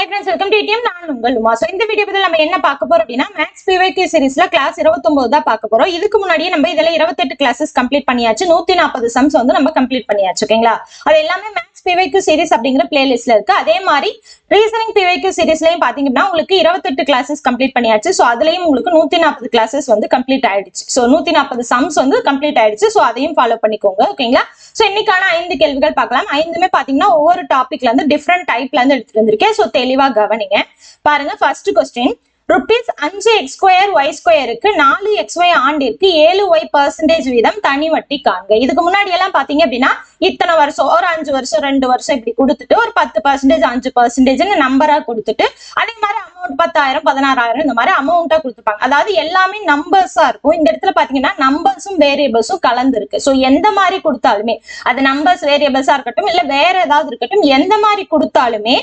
Hi friends, welcome to ATM. நான் உங்கள் Uma. So இந்த வீடியோ பத்தி நம்ம என்ன பார்க்க போறோம் அப்படின்னா மேத்ஸ் PYQ சீரிஸ்ல கிளாஸ் 29 தான் பார்க்க போறோம். இதுக்கு முன்னாடியே நம்ம இதல 28 கிளாसेस கம்ப்ளீட் பண்ணியாச்சு. 140 சம்ஸ் வந்து நம்ம கம்ப்ளீட் பண்ணியாச்சு. ஓகேங்களா? அது எல்லாமே மேத்ஸ் PYQ சீரிஸ் அப்படிங்கற பிளேலிஸ்ட்ல இருக்கு. அதே மாதிரி ரீசனிங் PYQ சீரிஸ்லயும் பாத்தீங்கன்னா உங்களுக்கு 28 கிளாसेस கம்ப்ளீட் பண்ணியாச்சு. சோ அதுலயும் உங்களுக்கு 140 கிளாसेस வந்து கம்ப்ளீட் ஆயிடுச்சு. சோ 140 சம்ஸ் வந்து கம்ப்ளீட் ஆயிடுச்சு. சோ அதையும் ஃபாலோ பண்ணிக்கோங்க. ஓகேங்களா? சோ இன்னைக்கான 5 கேள்விகள் பார்க்கலாம். 5மே பாத்தீங்கன்னா ஒவ்வொரு டாபிக்ல இருந்து டிஃபரண்ட் டைப்ல இருந்து எடுத்துட்டு வந்திருக்கேன். சோ தெளிவா கவனிங்க. பாருங்க ஃபர்ஸ்ட் क्वेश्चन ₹5x2 y2க்கு 4xy ஆண்டிற்கு 7y% வீதம் தனி வட்டி காண்க. இதுக்கு முன்னாடி எல்லாம் பாத்தீங்க அப்படின்னா இத்தனை வருஷம் ஒரு 5 வருஷம் 2 வருஷம் இப்படி கொடுத்துட்டு ஒரு 10% 5% நம்பரா கொடுத்துட்டு அதே மாதிரி அமௌண்ட் 10,000 16,000 இந்த மாதிரி அமௌண்டா கொடுத்துப்பாங்க. அதாவது எல்லாமே நம்பர்ஸா இருக்கும். இந்த இடத்துல பாத்தீங்கன்னா நம்பர்ஸும் வேரியபிள்ஸும் கலந்து இருக்கு. சோ எந்த மாதிரி கொடுத்தாலுமே அது நம்பர்ஸ் வேரியபிள்ஸா இருக்கட்டும் இல்ல வேற ஏதாவது இருக்கட்டும் எந்த மாதிரி கொடுத்தாலுமே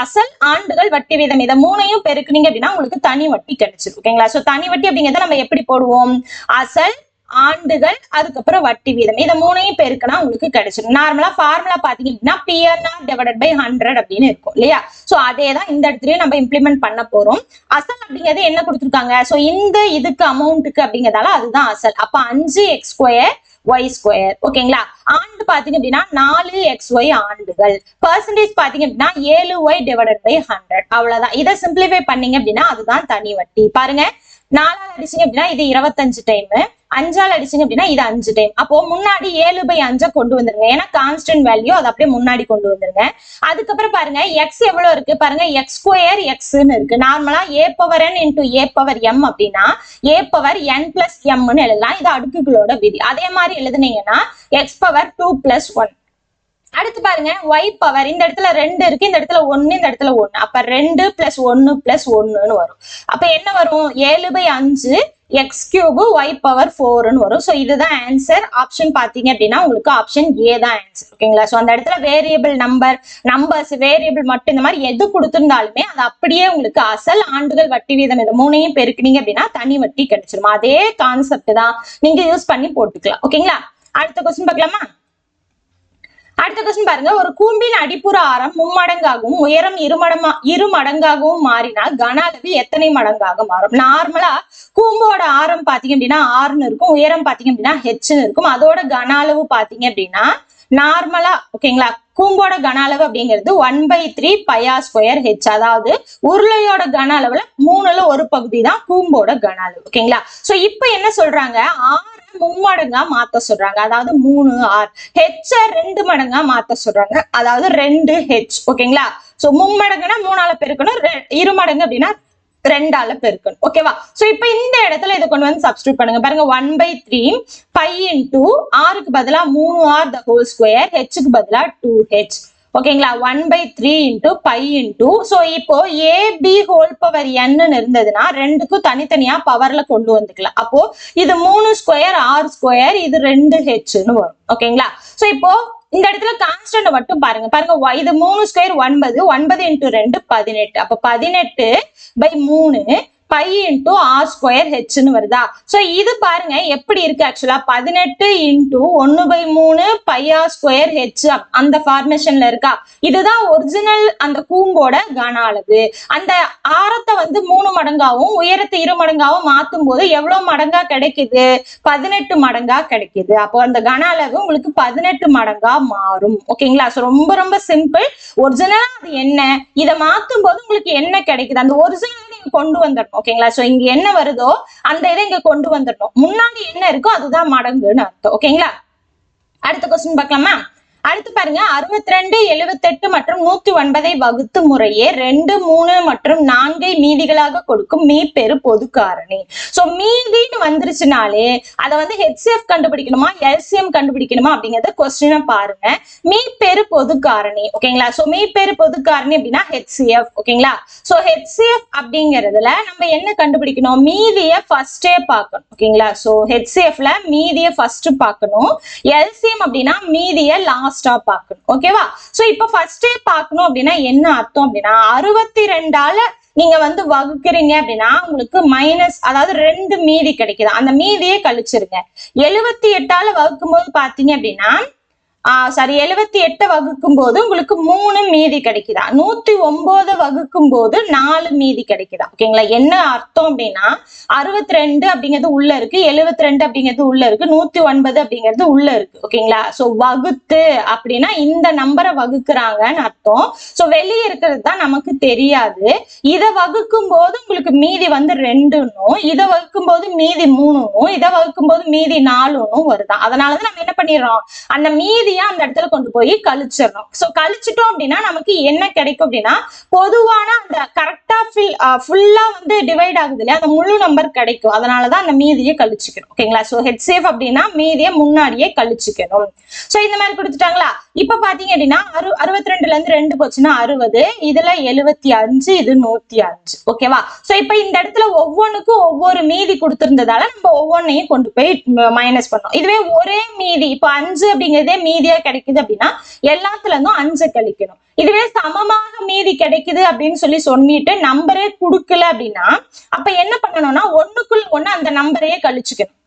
அசல் ஆண்டுகள் வட்டி வீதம் இதை மூணையும் பெருக்குனீங்க அப்படின்னா உங்களுக்கு தனி வட்டி கிடைச்சிருக்கு. ஓகேங்களா? சோ தனி வட்டி அப்படிங்கறத நம்ம எப்படி போடுவோம்? அசல் ஆண்டுகள் அதுக்கப்புறம் வட்டி வீதம் இதை மூணையும் பெருக்கினா உங்களுக்கு கிடைச்சிடும். நார்மலா ஃபார்முலா பாத்தீங்க அப்படின்னா PNR divided by 100 அப்படின்னு இருக்கும் இல்லையா? சோ அதேதான் இந்த இடத்துலயும் நம்ம இம்ப்ளிமெண்ட் பண்ண போறோம். அசல் அப்படிங்கிறது என்ன கொடுத்துருக்காங்க? சோ இந்த இதுக்கு அமௌண்ட்டுக்கு அப்படிங்கறதால அதுதான் அசல். அப்ப 5x2 y2 ஓகேங்களா? ஆண்டு பாத்தீங்க அப்படின்னா 4xy ஆண்டுகள். பெர்சன்டேஜ் பாத்தீங்க அப்படின்னா 7y divided by 100 அவ்வளவுதான். இதை சிம்பிளிஃபை பண்ணீங்க அப்படின்னா அதுதான் தனி வட்டி. பாருங்க 4ஆல் அடிச்சீங்க அப்படின்னா இது 25 டைம், 5ஆல் அடிச்சீங்க அப்படின்னா இது 5 டைம். அப்போ முன்னாடி 7/5 கொண்டு வந்துருங்க. ஏன்னா கான்ஸ்டன்ட் வேல்யூ அதை அப்படியே முன்னாடி கொண்டு வந்துருங்க. அதுக்கப்புறம் பாருங்க எக்ஸ் எவ்வளவு இருக்கு பாருங்க, x2 எக்ஸ்ன்னு இருக்கு. நார்மலா a⁴n into a⁴m அப்படின்னா a⁴n+m எழுதலாம். இது அடுக்குகளோட விதி. அதே மாதிரி எழுதுனீங்கன்னா x⁴2 + 1. அடுத்து பாருங்க y பவர் இந்த இடத்துல 2 இருக்கு, இந்த இடத்துல 1, இந்த இடத்துல 1. அப்ப 2 + 1 + 1ன்னு வரும். அப்ப என்ன வரும்? 7/5 x³ y⁴ வரும். சோ இதுதான் ஆன்சர். ஆப்ஷன் பாத்தீங்க அப்படின்னா உங்களுக்கு ஆப்ஷன் ஏ தான் ஆன்சர். ஓகேங்களா? சோ அந்த இடத்துல வேரியபிள் நம்பர்ஸ் வேரியபிள் மட்டும் இந்த மாதிரி எது கொடுத்திருந்தாலுமே அது அப்படியே உங்களுக்கு அசல் ஆண்டுகள் வட்டி வீதம் இது மூணையும் பெருக்குனீங்க அப்படின்னா தனி வட்டி கிடைச்சிரும். அதே கான்செப்ட் தான் நீங்க யூஸ் பண்ணி போட்டுக்கலாம். ஓகேங்களா? அடுத்த क्वेश्चन பார்க்கலாமா? அடுத்த क्वेश्चन பாருங்க, ஒரு கூம்பின் அடிப்புற ஆரம் மும்மடங்காகவும் உயரம் இரு மடங்காகவும் மாறினால் கன அளவு எத்தனை மடங்காக மாறும்? நார்மலா கூம்போட ஆரம் பாத்தீங்க அப்படின்னா 6ன்னு இருக்கும், உயரம் பாத்தீங்க அப்படின்னா ஹெச்ன்னு இருக்கும். அதோட கன அளவு பாத்தீங்க அப்படின்னா நார்மலா ஓகேங்களா கூம்போட கன அளவு அப்படிங்கிறது 1/3 πr²h. அதாவது உருளையோட கன அளவுல 3ல ஒரு பகுதி தான் கூம்போட கன அளவு. ஓகேங்களா? சோ இப்போ என்ன சொல்றாங்க? 6 மும்மடங்கா மாத்த சொல்றாங்க. அதாவது 3r. h 2 மடங்கா மாத்த சொல்றாங்க. அதாவது 2h. ஓகேங்களா? சோ மும்மடங்குனா 3ஆல பெருக்கணும், இரு மடங்கு அப்படின்னா 2ஆல பெருக்கணும். ஓகேவா? சோ இப்போ இந்த இடத்துல இதை கொண்டு வந்து சப்ஸ்டிட்யூட் பண்ணுங்க. பாருங்க 1/3 π into r க்கு பதிலா 3r the whole square, h க்கு பதிலா 2h. ஓகேங்களா? 1/3 into π into சோ இப்போ ab whole⁴n இருந்ததுன்னா ரெண்டுக்கும் தனித்தனியா பவர்ல கொண்டு வந்துக்கலாம். அப்போ இது 3² r², இது 2hன்னு வரும். ஓகேங்களா? சோ இப்போ இந்த இடத்துல கான்ஸ்டன்ட் மட்டும் பாருங்க. இது 3² 9, 9 into 2 18. அப்ப 18/3 π into r²h வருதா? சோ இது பாருங்க எப்படி இருக்கு ஆக்சுவலா 18 into 1/3 πr²h அந்த ஃபார்மேஷன்ல இருக்கா? இதுதான் ஒரிஜினல் அந்த கூம்போட கன அளவு. அந்த ஆரத்தை வந்து 3 மடங்காவும் உயரத்தை 2 மடங்காவும் மாத்தும் போது எவ்வளவு மடங்கா கிடைக்குது? 18 மடங்கா கிடைக்குது. அப்போ அந்த கன அளவு உங்களுக்கு 18 மடங்கா மாறும். ஓகேங்களா? சோ ரொம்ப ரொம்ப சிம்பிள். ஒரிஜினலா அது என்ன, இதை மாத்தும் போது உங்களுக்கு என்ன கிடைக்குது? அந்த ஒரிஜினல் கொண்டு வந்துடணும். ஓகேங்களா? சோ இங்க என்ன வருதோ அந்த இதை இங்க கொண்டு வந்துடணும். முன்னாடி என்ன இருக்கோ அதுதான் மடங்குன்னு அர்த்தம். ஓகேங்களா? அடுத்த क्वेश्चन பார்க்கலாமா? அடுத்து பாருங்க 62, 78 மற்றும் 109 வகுத்து முறையே 2, 3 மற்றும் 4 மீதிகளாக கொடுக்கும் மீப்பெரு பொது காரணி. சோ மீதின்னு வந்துருச்சுனாலே அதை வந்து HCF கண்டுபிடிக்கணுமா LCM கண்டுபிடிக்கணுமா அப்படிங்கறத क्वेश्चन பாருங்க. மீப்பெரு பொது காரணி. ஓகேங்களா? சோ மீப்பெரு பொது காரணி அப்படின்னா HCF. ஓகேங்களா? சோ HCF அப்படிங்கறதுல நம்ம என்ன கண்டுபிடிக்கணும்? மீதியை ஃபர்ஸ்டே பார்க்கணும். ஓகேங்களா? சோ HCFல மீதியை ஃபர்ஸ்ட் பார்க்கணும். LCM அப்படின்னா மீதியை லாஸ்டா பார்க்கணும். ஓகேவா? சோ இப்போ ஃபர்ஸ்டே பார்க்கணும் அப்படின்னா என்ன அர்த்தம் அப்படின்னா 62ஆல நீங்க வந்து வகுக்கிறீங்க அப்படின்னா உங்களுக்கு மைனஸ், அதாவது 2 மீதி கிடைக்குது. அந்த மீதியே கழிச்சிருங்க. 78ஆல வகுக்கும் போது பாத்தீங்க அப்படின்னா சாரி 78 வகுக்கும் போது உங்களுக்கு 3 மீதி கிடைக்குதா, 109 வகுக்கும் போது 4 மீதி கிடைக்குதா. ஓகேங்களா, என்ன அர்த்தம் அப்படின்னா 62 அப்படிங்கிறது உள்ள இருக்கு, 72 அப்படிங்கிறது உள்ள இருக்கு, 109 அப்படிங்கிறது உள்ள இருக்கு. ஓகேங்களா, சோ வகுத்து அப்படின்னா இந்த நம்பரை வகுக்கிறாங்கன்னு அர்த்தம். சோ வெளியே இருக்கிறது தான் நமக்கு தெரியாது. இதை வகுக்கும் போது உங்களுக்கு மீதி வந்து 2ன்னும், இதை வகுக்கும் போது மீதி 3ன்னும், இதை வகுக்கும் போது மீதி 4ன்னும் வருதான். அதனாலதான் நம்ம என்ன பண்ணிடுறோம், அந்த மீதியா அந்த இடத்துல கொண்டு போய் கழிச்சிடணும். சோ கழிச்சிட்டோம் அப்படின்னா நமக்கு என்ன கிடைக்கும் அப்படின்னா பொதுவான அந்த கரெக்டா ஃபுல்லா வந்து டிவைட் ஆகுது இல்லையா, அந்த முழு நம்பர் கிடைக்கும். அதனாலதான் அந்த மீதியை கழிச்சுக்கணும். ஓகேங்களா, சோ HCF அப்படின்னா மீதியை முன்னாடியே கழிச்சுக்கணும். சோ இந்த மாதிரி கொடுத்துட்டாங்களா. இப்ப பாத்தீங்க அப்படின்னா 62ல இருந்து 2 போச்சுன்னா 60, இதுல 75, இது 105. ஓகேவா, சோ இப்ப இந்த இடத்துல ஒவ்வொன்றுக்கும் ஒவ்வொரு மீதி கொடுத்திருந்ததால நம்ம ஒவ்வொன்னையும் கொண்டு போய் மைனஸ் பண்ணோம். இதுவே ஒரே மீதி இப்ப 5 அப்படிங்கிறதே மீதியா கிடைக்குது அப்படின்னா எல்லாத்துல இருந்தும் 5 கழிக்கணும். இதுவே சமமாக மீதி கிடைக்குது அப்படின்னு சொல்லிட்டு நம்பரே கொடுக்கல அப்படின்னா அப்ப என்ன பண்ணணும்னா ஒண்ணுக்குள் ஒண்ணு அந்த நம்பரையே கழிச்சுக்கணும்.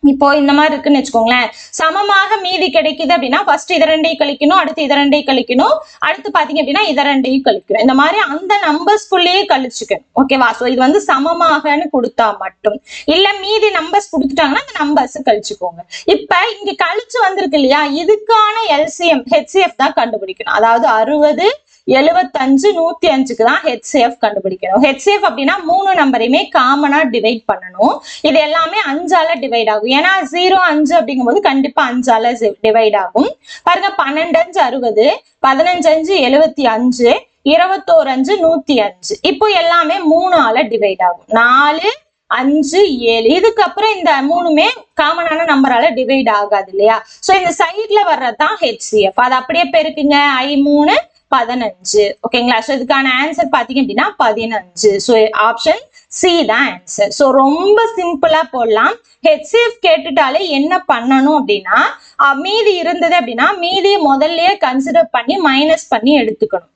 இப்போ இந்த மாதிரி இருக்குன்னு வச்சுக்கோங்களேன், சமமாக மீதி கிடைக்குது அப்படின்னா ஃபர்ஸ்ட் இதை 2ஐயும் கழிக்கணும், அடுத்து இதை 2ஐயும் கழிக்கணும், அடுத்து பாத்தீங்க அப்படின்னா இதை 2ஐயும் கழிக்கணும். இந்த மாதிரி அந்த நம்பர்ஸ்குள்ளேயே கழிச்சுக்கணும். ஓகேவா, சோ இது வந்து சமமாகன்னு கொடுத்தா மட்டும், இல்ல மீதி நம்பர்ஸ் கொடுத்துட்டாங்கன்னா அந்த நம்பர்ஸ் கழிச்சுக்கோங்க. இப்ப இங்க கழிச்சு வந்திருக்கு இல்லையா, இதுக்கான LCM HCF தான் கண்டுபிடிக்கணும். அதாவது 60, 75, 105க்கு தான் HCF கண்டுபிடிக்கணும். HCF அப்படின்னா 3 நம்பரையுமே காமனா டிவைட் பண்ணணும். இது எல்லாமே 5ஆல டிவைட் ஆகும். ஏன்னா 0, 5 அப்படிங்கும் போது கண்டிப்பா 5ஆல டிவைட் ஆகும். பாருங்க, 12 5 60, 15 5 75, 21 105. இப்போ எல்லாமே 3ஆல டிவைட் ஆகும். 4, 5, 7. இதுக்கப்புறம் இந்த 3மே காமனான நம்பரால டிவைட் ஆகாது இல்லையா. சோ இந்த சைட்ல வர்றதுதான் HCF. அது அப்படியே பெருக்குங்க, I3 15. ஓகேங்களா, சோ இதுக்கான ஆன்சர் பாத்தீங்க அப்படின்னா 15. சோ ஆப்ஷன் சி தான் ஆன்சர். சோ ரொம்ப சிம்பிளா போடலாம். HCF கேட்டுட்டாலே என்ன பண்ணணும் அப்படின்னா மீதி இருந்தது அப்படின்னா மீதியை முதல்லயே கன்சிடர் பண்ணி மைனஸ் பண்ணி எடுத்துக்கணும்.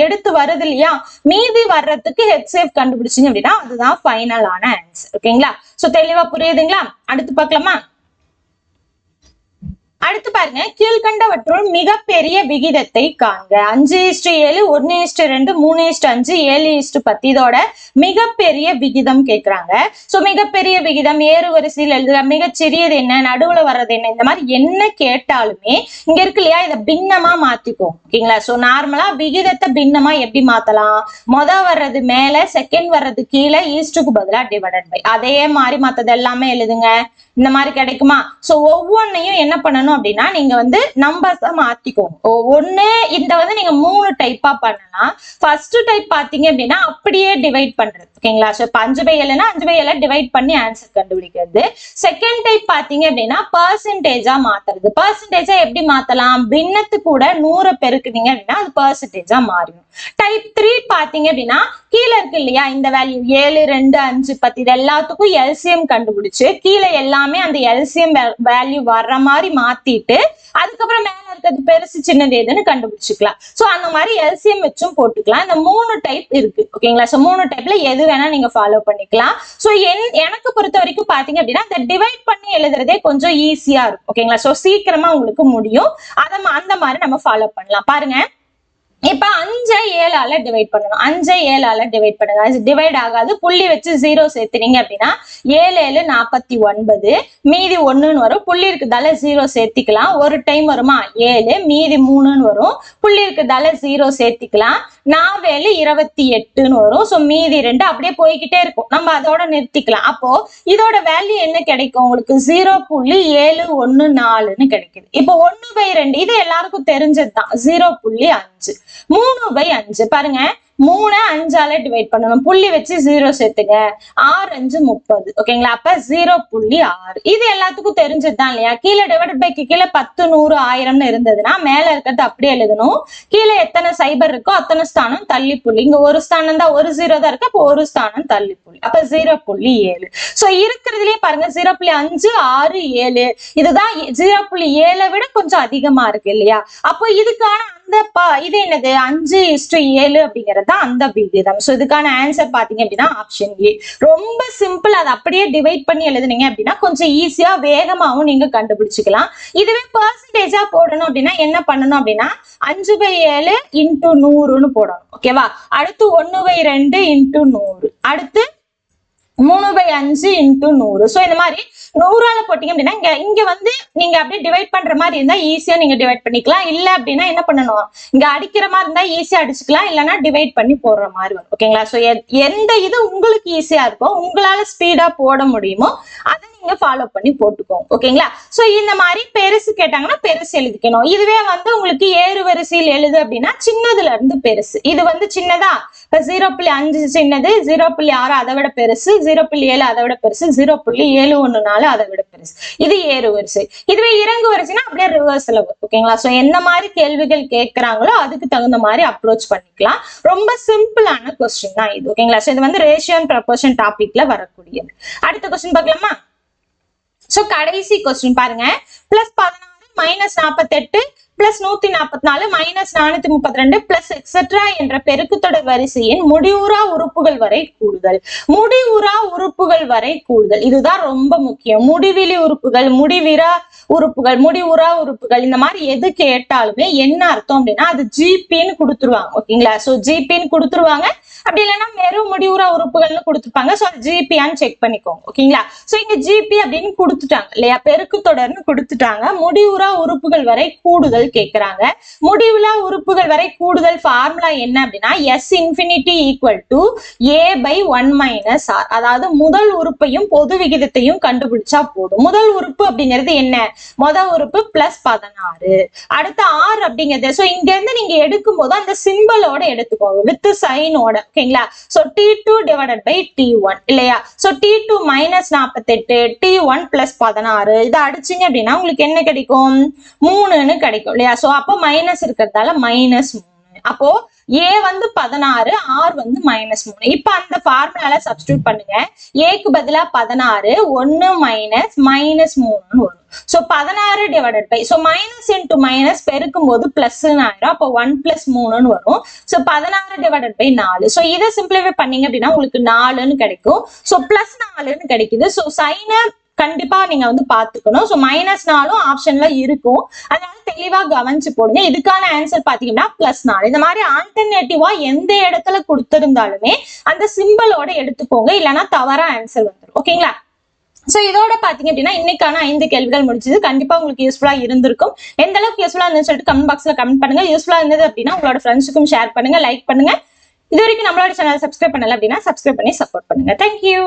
எடுத்து வருது இல்லையா, மீதி வர்றதுக்கு HCF கண்டுபிடிச்சிங்க அப்படின்னா அதுதான் ஃபைனலான ஆன்சர். ஓகேங்களா, சோ தெளிவா புரியுதுங்களா. அடுத்து பார்க்கலாமா. அடுத்து பாருங்க, கீழ்கண்டவற்றுள் மிகப்பெரிய விகிதத்தை காண்க. 5:7, 1:2, 3:5, 7:10. இதோட மிகப்பெரிய விகிதம் கேக்குறாங்க. சோ மிகப்பெரிய விகிதம் ஏறு வரிசையில் எழுதுக, மிகச்சிறியது என்ன, நடுவுல வர்றது என்ன, இந்த மாதிரி என்ன கேட்டாலுமே இங்க இருக்கு இல்லையா, இதை பின்னமா மாத்திப்போம். ஓகேங்களா, சோ நார்மலா விகிதத்தை பின்னமா எப்படி மாத்தலாம், வர்றது மேல, செகண்ட் வர்றது கீழே, ஈஸ்டுக்கு பதிலா டிவைடட் பை. அதே மாதிரி மத்தது எல்லாமே எழுதுங்க, இந்த மாதிரி கிடைக்குமா. சோ ஒவ்வொன்னையும் என்ன பண்ணணும் அப்படின்னா நீங்க வந்து நம்பர்ஸ் மாத்திக்கோங்க. ஒண்ணு இந்த வந்து நீங்க 3 டைப்பா பண்ணலாம். ஃபர்ஸ்ட் டைப் பாத்தீங்க அப்படின்னா அப்படியே டிவைட் பண்றது. ஓகேங்களா, சோ 5/7னா 5/7 டிவைட் பண்ணி ஆன்சர் கண்டுபிடிக்கிறது. செகண்ட் டைப் பாத்தீங்க அப்படின்னா பெர்சன்டேஜா மாத்துறது. பெர்சன்டேஜா எப்படி மாத்தலாம், பின்னத்து கூட 100 பெருக்குனீங்க அப்படின்னா அது பெர்சன்டேஜா மாறிடும். டைப் 3 பாத்தீங்க அப்படின்னா கீழே இருக்கு இல்லையா இந்த வேல்யூ 7, 2, 5, 10 இது எல்லாத்துக்கும் LCM கண்டுபிடிச்சு கீழே எல்லாமே அந்த LCM வேல்யூ வர்ற மாதிரி மாத்திட்டு அதுக்கப்புறம் மேல இருக்கிறது பெருசு சின்னது எதுன்னு கண்டுபிடிச்சுக்கலாம். சோ அந்த மாதிரி LCM வச்சும் போட்டுக்கலாம். இந்த 3 டைப் இருக்கு. ஓகேங்களா, சோ 3 டைப்ல எது வேணா நீங்க ஃபாலோ பண்ணிக்கலாம். சோ எனக்கு பொறுத்த வரைக்கும் பாத்தீங்க அப்படின்னா இந்த டிவைட் பண்ணி எழுதுறதே கொஞ்சம் ஈஸியா இருக்கும். ஓகேங்களா, சோ சீக்கிரமா உங்களுக்கு முடியும். அந்த மாதிரி நம்ம ஃபாலோ பண்ணலாம். பாருங்க, இப்ப 5 7ஆல டிவைட் பண்ணணும். 5 7ஆல டிவைட் பண்ணுங்க, டிவைட் ஆகாது. புள்ளி வச்சு 0 சேர்த்துனீங்க அப்படின்னா 7 7 49, மீதி 1ன்னு வரும். புள்ளி இருக்குதால 0 சேர்த்திக்கலாம். ஒரு டைம் வருமா 7, மீதி 3ன்னு வரும். புள்ளி இருக்குதால 0 சேர்த்திக்கலாம். 4 7 28ன்னு வரும். சோ மீதி 2 அப்படியே போய்கிட்டே இருக்கும். நம்ம அதோட நிறுத்திக்கலாம். அப்போ இதோட வேல்யூ என்ன கிடைக்கும் உங்களுக்கு, 0.714ன்னு கிடைக்குது. இப்போ 1/2 இது எல்லாருக்கும் தெரிஞ்சதுதான், 0.5. 3/5 பாருங்க, 3 5ஆல டிவைட் பண்ணணும். புள்ளி வச்சு 0 சேர்த்துங்க. 6 5 30. ஓகேங்களா, அப்ப 0.6. இது எல்லாத்துக்கும் தெரிஞ்சதுதான் இல்லையா. கீழே டிவைடட் பைக்கு கீழே 10 100 1000ன்னு இருந்ததுன்னா மேல இருக்கிறது அப்படியே எழுதணும். கீழே எத்தனை சைபர் இருக்கோ அத்தனை ஸ்தானம் தள்ளி புள்ளி. இங்க ஒரு ஸ்தானம் தான், ஒரு 0 தான் இருக்கு. அப்போ ஒரு ஸ்தானம் தள்ளி புள்ளி. அப்ப 0.7. சோ இருக்கிறதுலயே பாருங்க 0.5 6 7 இதுதான் 0.7 விட கொஞ்சம் அதிகமா இருக்கு இல்லையா. அப்போ இதுக்கான இது என்னது 5:7 அப்படிங்கிறது தான் அந்த விகிதம். சோ இதுக்கான ஆன்சர் பாத்தீங்க அப்படின்னா ஆப்ஷன் ஏ. ரொம்ப சிம்பிள். அதை அப்படியே டிவைட் பண்ணி எழுதுனீங்க அப்படின்னா கொஞ்சம் ஈஸியா வேகமாவும் நீங்க கண்டுபிடிச்சுக்கலாம். இதுவே பெர்சன்டேஜா போடணும் அப்படின்னா என்ன பண்ணணும் அப்படின்னா 5/7 இன்டூ 100ன்னு போடணும். ஓகேவா? அடுத்து 1/2 இன்டூ 100, அடுத்து 3/5 இன்டூ 100. சோ இந்த மாதிரி 100ஆல போட்டீங்க அப்படின்னா இங்க வந்து நீங்க அப்படியே டிவைட் பண்ற மாதிரி இருந்தா ஈஸியா நீங்க டிவைட் பண்ணிக்கலாம். இல்ல அப்படின்னா என்ன பண்ணணும், இங்க அடிக்கிற மாதிரி இருந்தா ஈஸியா அடிச்சுக்கலாம், இல்லைன்னா டிவைட் பண்ணி போடுற மாதிரி வரும். ஓகேங்களா? சோ எந்த இது உங்களுக்கு ஈஸியா இருக்கும், உங்களால ஸ்பீடா போட முடியுமோ அதை நீங்க ஃபாலோ பண்ணி போட்டுக்கோங்க. ஓகேங்களா? சோ இந்த மாதிரி பெருசு கேட்டாங்கன்னா பெருசு எழுதிக்கணும். இதுவே வந்து உங்களுக்கு ஏறு வரிசையில் எழுது அப்படின்னா சின்னதுல இருந்து பெருசு. இது வந்து சின்னதா, இப்ப 0.5 சின்னது, 0.6 அதை விட பெருசு, 0.7 அதை விட பெருசு, 0.714 அதை விட பெருசு. இது ஏறு வரிசை. இதுவே இறங்கு வரிசைன்னா அப்படியே ரிவர்ஸ்ல வரும். ஓகேங்களா? சோ எந்த மாதிரி கேள்விகள் கேட்கறாங்களோ அதுக்கு தகுந்த மாதிரி அப்ரோச் பண்ணிக்கலாம். ரொம்ப சிம்பிளான கொஸ்டின் தான் இது. ஓகேங்களா? சோ இது வந்து ரேஷியோ அண்ட் ப்ரொபோர்ஷன் டாபிக்ல வரக்கூடியது. அடுத்த கொஸ்டின் பார்க்கலாமா? சோ கடைசி கொஸ்டின் பாருங்க. +16 -48 +144 -432 எக்ஸெட்ரா என்ற பெருக்குத்தொடர் வரிசையின் முடிவுறா உறுப்புகள் வரை கூடுதல். முடிவுறா உறுப்புகள் வரை கூடுதல் இதுதான் ரொம்ப முக்கியம். முடிவிலி உறுப்புகள், முடிவிறா உறுப்புகள், முடிவுறா உறுப்புகள் இந்த மாதிரி எது கேட்டாலுமே என்ன அர்த்தம் அப்படின்னா அது ஜிபின்னு கொடுத்துருவாங்க. ஓகேங்களா? சோ ஜிபின்னு கொடுத்துருவாங்க. அப்படி இல்லைன்னா வெறும் முடிவுறா உறுப்புகள்னு கொடுத்துருப்பாங்க. சோ ஜிபியான்னு செக் பண்ணிக்கோங்க. ஓகேங்களா? சோ இங்க ஜிபி அப்படின்னு கொடுத்துட்டாங்க இல்லையா, பெருக்கு தொடர்னு கொடுத்துட்டாங்க. முடிவுறா உறுப்புகள் வரை கூடுதல் கேட்கிறாங்க. முடிவுலா உறுப்புகள் வரை கூடுதல் ஃபார்முலா என்ன அப்படின்னா S∞ A/1 - R. அதாவது முதல் உறுப்பையும் பொது விகிதத்தையும் கண்டுபிடிச்சா போதும். முதல் உறுப்பு அப்படிங்கிறது என்ன, முதல் உறுப்பு +16, அடுத்து R அப்படிங்கிறது. சோ இங்க இருந்து நீங்க எடுக்கும் போது அந்த சிம்பலோட எடுத்துக்கோங்க, வித் சைனோட. ஓகேங்களா? சோ T2 / T1 இல்லையா? சோ T2 -48, T1 +16 இதை அடிச்சீங்க அப்படின்னா உங்களுக்கு என்ன கிடைக்கும், 3ன்னு கிடைக்கும் இல்லையா? சோ அப்போ மைனஸ் இருக்கிறதால -3. அப்போ A வந்து 16, R வந்து -3. இப்ப அந்த ஃபார்முலால சப்ஸ்டிட்யூட் பண்ணுங்க. Aக்கு பதிலா 16, 1 -3ன்னு வரும். So 16 so minus into minus பெருக்கும் போது பிளஸ்ன்னு ஆயிரும். அப்போ 1 + 3ன்னு வரும். சோ 16 / 4. சோ இதை சிம்பிளிஃபை பண்ணீங்க அப்படின்னா உங்களுக்கு 4ன்னு கிடைக்கும். சோ +4ன்னு கிடைக்குது. சோ சைனை கண்டிப்பா நீங்க வந்து பாத்துக்கணும். சோ -4ம் ஆப்ஷன்ல இருக்கும். அதனால தெளிவா கவனிச்சு போடுங்க. இதுக்கான ஆன்சர் பாத்தீங்கன்னா +4. இந்த மாதிரி ஆல்டர்னேட்டிவா எந்த இடத்துல கொடுத்திருந்தாலுமே அந்த சிம்பிளோட எடுத்துக்கோங்க, இல்லைன்னா தவறா ஆன்சர் வந்துடும். ஓகேங்களா? சோ இதோட பாத்தீங்க அப்படின்னா இன்னைக்கான 5 கேள்விகள் முடிச்சது. கண்டிப்பா உங்களுக்கு யூஸ்ஃபுல்லா இருந்திருக்கும். எந்த அளவுக்கு யூஸ்ஃபுல்லா இருந்துன்னு சொல்லிட்டு கமெண்ட் பாக்ஸ்ல கமெண்ட் பண்ணுங்க. யூஸ்ஃபுல்லா இருந்தது அப்படின்னா உங்களோட ஃப்ரெண்ட்ஸுக்கும் ஷேர் பண்ணுங்க, லைக் பண்ணுங்க. இது வரைக்கும் நம்மளோட சேனல் சப்ஸ்கிரைப் பண்ணல அப்படின்னா சப்ஸ்கிரைப் பண்ணி சப்போர்ட் பண்ணுங்க. தேங்க்யூ.